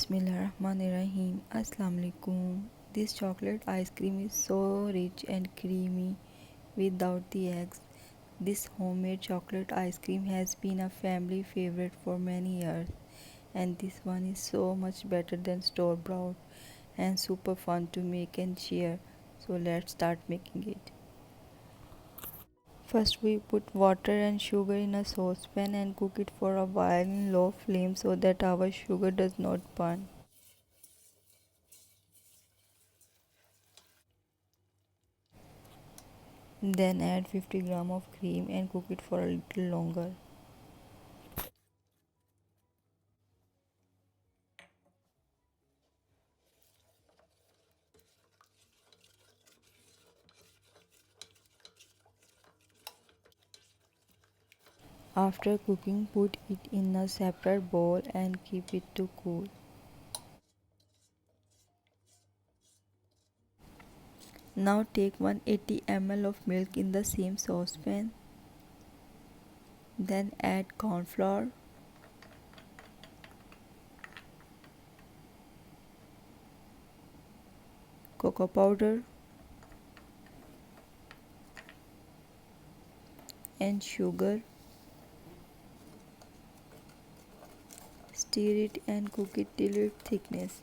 Bismillahirrahmanirrahim. Assalamualaikum. This chocolate ice cream is so rich and creamy without the eggs. This homemade chocolate ice cream has been a family favorite for many years, and this one is so much better than store bought and super fun to make and share. So let's start making it. First, we put water and sugar in a saucepan and cook it for a while in low flame so that our sugar does not burn. Then add 50 gram of cream and cook it for a little longer. After cooking, put it in a separate bowl and keep it to cool. Now take 180 ml of milk in the same saucepan. Then add corn flour, cocoa powder and sugar. Stir it and cook it till it thickness.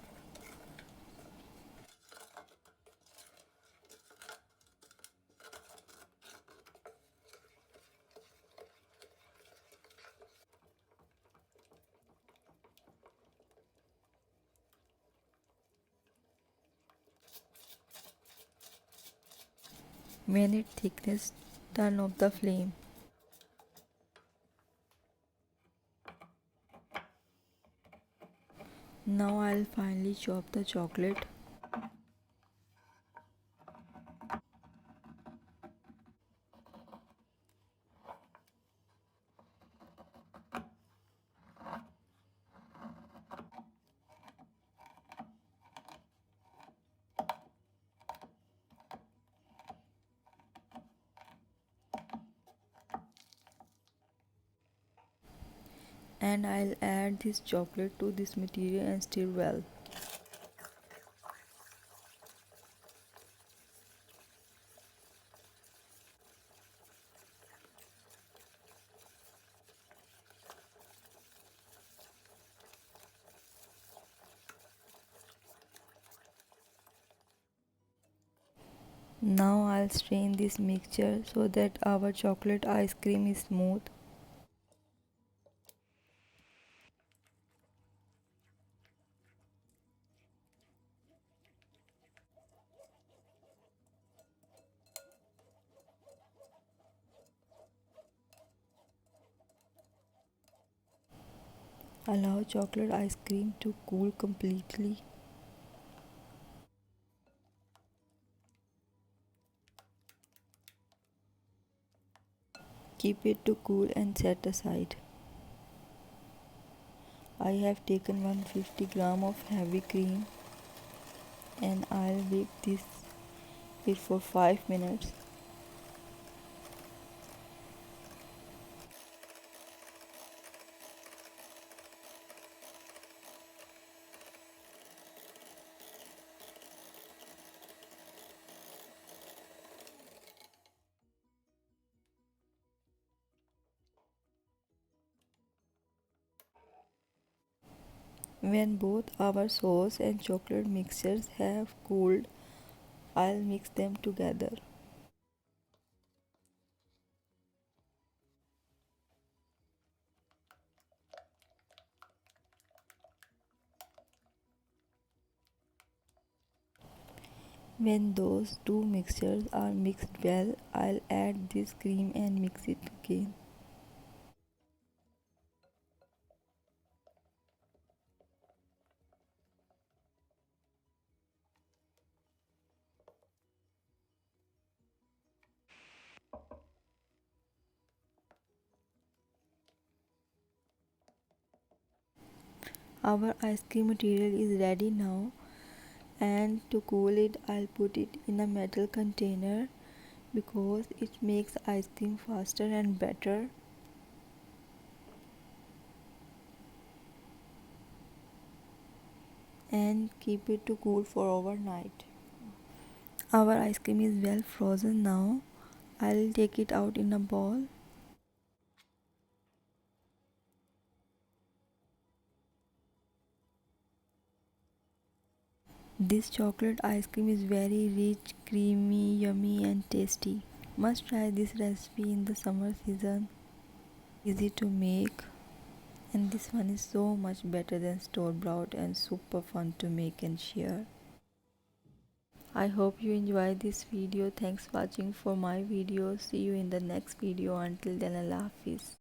When it thickness, turn off the flame. Now I'll finally chop the chocolate. And I'll add this chocolate to this material and stir well. Now I'll strain this mixture so that our chocolate ice cream is smooth. Allow chocolate ice cream to cool completely. Keep it to cool and set aside. I have taken 150 gram of heavy cream and I'll whip this it for 5 minutes. When both our sauce and chocolate mixtures have cooled, I'll mix them together. When those two mixtures are mixed well, I'll add this cream and mix it again. Our ice cream material is ready now, and to cool it I'll put it in a metal container because it makes ice cream faster and better. and keep it to cool for overnight. Our ice cream is well frozen now. I'll take it out in a bowl. This chocolate ice cream is very rich, creamy, yummy and tasty. Must try this recipe in the summer season. Easy to make, and this one is so much better than store bought and super fun to make and share. I hope you enjoyed this video. Thanks for watching for my video. See you in the next video. Until then, Allah Hafiz.